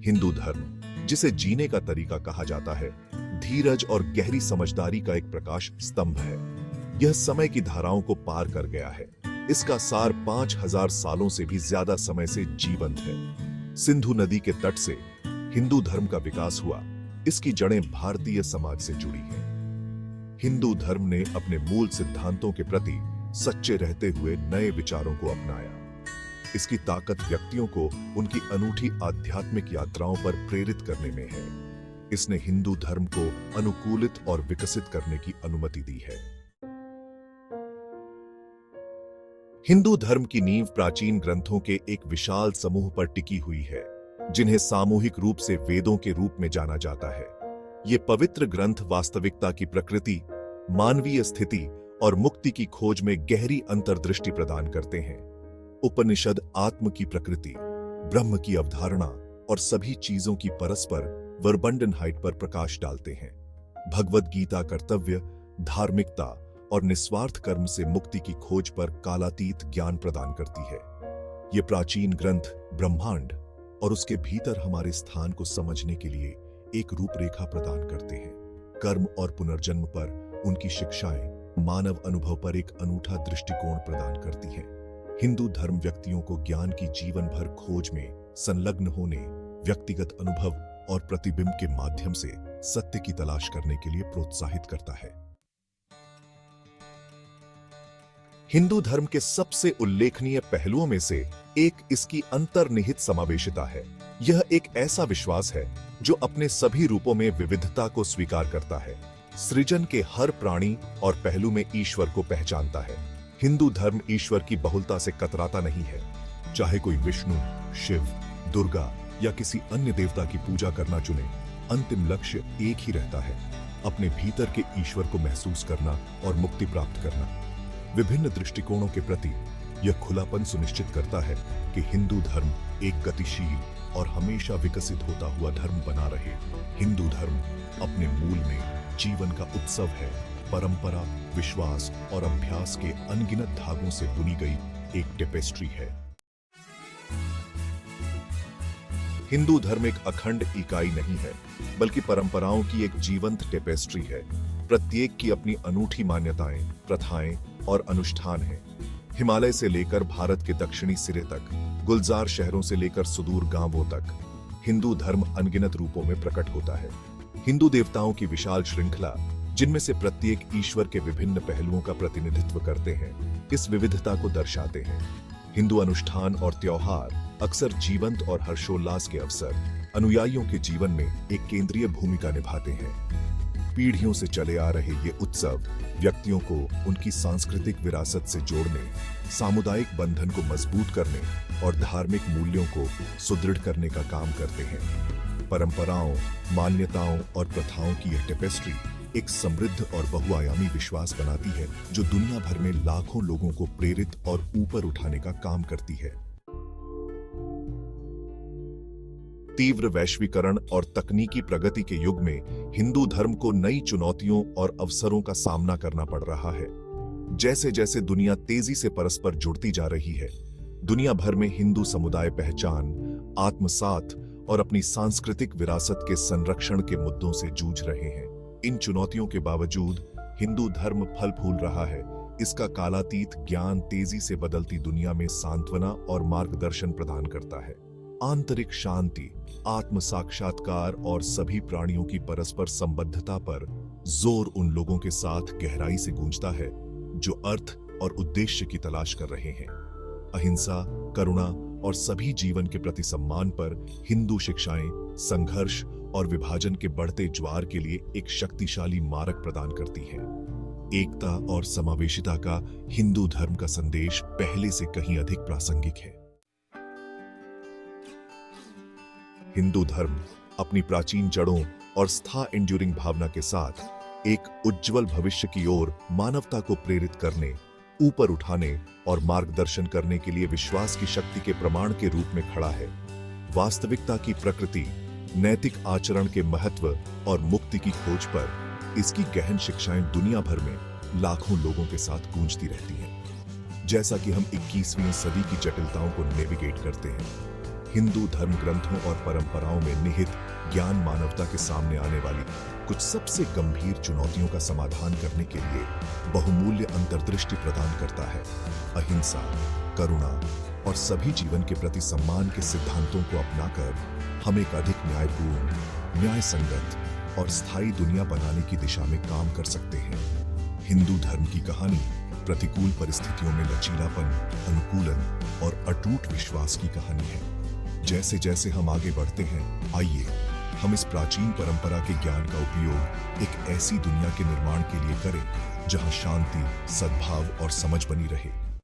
हिंदू धर्म, जिसे जीने का तरीका कहा जाता है, धीरज और गहरी समझदारी का एक प्रकाश स्तंभ है। यह समय की धाराओं को पार कर गया है। इसका सार 5000 सालों से भी ज्यादा समय से जीवंत है। सिंधु नदी के तट से हिंदू धर्म का विकास हुआ। इसकी जड़ें भारतीय समाज से जुड़ी हैं। हिंदू धर्म ने अपने मूल सिद्धांतों के प्रति सच्चे रहते हुए नए विचारों को अपनाया। इसकी ताकत व्यक्तियों को उनकी अनूठी आध्यात्मिक यात्राओं पर प्रेरित करने में है। इसने हिंदू धर्म को अनुकूलित और विकसित करने की अनुमति दी है। हिंदू धर्म की नींव प्राचीन ग्रंथों के एक विशाल समूह पर टिकी हुई है, जिन्हें सामूहिक रूप से वेदों के रूप में जाना जाता है। ये पवित्र ग्रंथ वास्तविकता की प्रकृति, मानवीय स्थिति और मुक्ति की खोज में गहरी अंतर्दृष्टि प्रदान करते हैं। उपनिषद आत्म की प्रकृति, ब्रह्म की अवधारणा और सभी चीजों की परस्पर वर्बंडनहाइट पर प्रकाश डालते हैं। भगवद गीता कर्तव्य, धार्मिकता और निस्वार्थ कर्म से मुक्ति की खोज पर कालातीत ज्ञान प्रदान करती है। ये प्राचीन ग्रंथ ब्रह्मांड और उसके भीतर हमारे स्थान को समझने के लिए एक रूपरेखा प्रदान करते हैं। कर्म और पुनर्जन्म पर उनकी शिक्षाएं मानव अनुभव पर एक अनूठा दृष्टिकोण प्रदान करती हैं। हिंदू धर्म व्यक्तियों को ज्ञान की जीवन भर खोज में संलग्न होने, व्यक्तिगत अनुभव और प्रतिबिंब के माध्यम से सत्य की तलाश करने के लिए प्रोत्साहित करता है। हिंदू धर्म के सबसे उल्लेखनीय पहलुओं में से एक इसकी अंतर्निहित समावेशिता है। यह एक ऐसा विश्वास है जो अपने सभी रूपों में विविधता को स्वीकार करता है। सृजन के हर प्राणी और पहलू में ईश्वर को पहचानता है। हिंदू धर्म ईश्वर की बहुलता से कतराता नहीं है। चाहे कोई विष्णु, शिव, दुर्गा या किसी अन्य देवता की पूजा करना चुने, अंतिम लक्ष्य एक ही रहता है, अपने भीतर के ईश्वर को महसूस करना और मुक्ति प्राप्त करना। विभिन्न दृष्टिकोणों के प्रति यह खुलापन सुनिश्चित करता है कि हिंदू धर्म एक गतिशील और हमेशा विकसित होता हुआ धर्म बना रहे। हिंदू धर्म अपने मूल में जीवन का उत्सव है, परंपरा, विश्वास और अभ्यास के अनगिनत धागों से बुनी गई एक टेपेस्ट्री है। हिंदू धर्म एक अखंड इकाई नहीं है, बल्कि परंपराओं की एक जीवंत टेपेस्ट्री है। प्रत्येक की अपनी अनूठी मान्यताएं, प्रथाएं और अनुष्ठान हैं। हिमालय से लेकर भारत के दक्षिणी सिरे तक, गुलजार शहरों से लेकर सुदूर गांवों तक, हिंदू धर्म अनगिनत रूपों में प्रकट होता है। हिंदू देवताओं की विशाल श्रृंखला, जिनमें से प्रत्येक ईश्वर के विभिन्न पहलुओं का प्रतिनिधित्व करते हैं, इस विविधता को दर्शाते हैं। हिंदू अनुष्ठान और त्योहार अक्सर जीवंत और हर्षोल्लास के अवसर अनुयायियों के जीवन में एक केंद्रीय भूमिका निभाते हैं। पीढ़ियों से चले आ रहे ये उत्सव व्यक्तियों को उनकी सांस्कृतिक विरासत से जोड़ने, सामुदायिक बंधन को मजबूत करने और धार्मिक मूल्यों को सुदृढ़ करने का काम करते हैं। परंपराओं, मान्यताओं और प्रथाओं की यह टेपेस्ट्री एक समृद्ध और बहुआयामी विश्वास बनाती है, जो दुनिया भर में लाखों लोगों को प्रेरित और ऊपर उठाने का काम करती है। तीव्र वैश्वीकरण और तकनीकी प्रगति के युग में हिंदू धर्म को नई चुनौतियों और अवसरों का सामना करना पड़ रहा है। जैसे जैसे दुनिया तेजी से परस्पर जुड़ती जा रही है, दुनिया भर में हिंदू समुदाय पहचान, आत्मसात और अपनी सांस्कृतिक विरासत के संरक्षण के मुद्दों से जूझ रहे हैं। इन चुनौतियों के बावजूद हिंदू धर्म फल फूल रहा है। इसका कालातीत ज्ञान तेजी से बदलती दुनिया में सांत्वना और मार्गदर्शन प्रदान करता है। आंतरिक शांति, आत्म साक्षात्कार और सभी प्राणियों की परस्पर संबद्धता पर जोर उन लोगों के साथ गहराई से गूंजता है जो अर्थ और उद्देश्य की तलाश कर रहे हैं। अहिंसा, करुणा और सभी जीवन के प्रति सम्मान पर हिंदू शिक्षाएं संघर्ष और विभाजन के बढ़ते ज्वार के लिए एक शक्तिशाली मार्ग प्रदान करती हैं। एकता और समावेशिता का हिंदू धर्म का संदेश पहले से कहीं अधिक प्रासंगिक है। हिंदू धर्म अपनी प्राचीन जड़ों और स्था एंड्यूरिंग भावना के साथ एक उज्जवल भविष्य की ओर मानवता को प्रेरित करने, ऊपर उठाने और मार्गदर्शन करने के लिए विश्वास की शक्ति के प्रमाण के रूप में खड़ा है। वास्तविकता की प्रकृति, नैतिक आचरण के महत्व और मुक्ति की खोज पर इसकी गहन शिक्षाएं दुनिया भर में लाखों लोगों के साथ गूंजती रहती हैं। जैसा कि हम 21वीं सदी की जटिलताओं को नेविगेट करते हैं, हिंदू धर्म ग्रंथों और परंपराओं में निहित ज्ञान मानवता के सामने आने वाली कुछ सबसे गंभीर चुनौतियों का समाधान करने के लिए बहुमूल्य अंतर्दृष्टि प्रदान करता है। अहिंसा, करुणा और सभी जीवन के प्रति सम्मान के सिद्धांतों को अपनाकर हम एक अधिक न्यायपूर्ण, न्याय संगत और स्थायी दुनिया बनाने की दिशा में काम कर सकते हैं। हिंदू धर्म की कहानी प्रतिकूल परिस्थितियों में लचीलापन, अनुकूलन और अटूट विश्वास की कहानी है। जैसे जैसे हम आगे बढ़ते हैं, आइए हम इस प्राचीन परंपरा के ज्ञान का उपयोग एक ऐसी दुनिया के निर्माण के लिए करें जहां शांति, सद्भाव और समझ बनी रहे।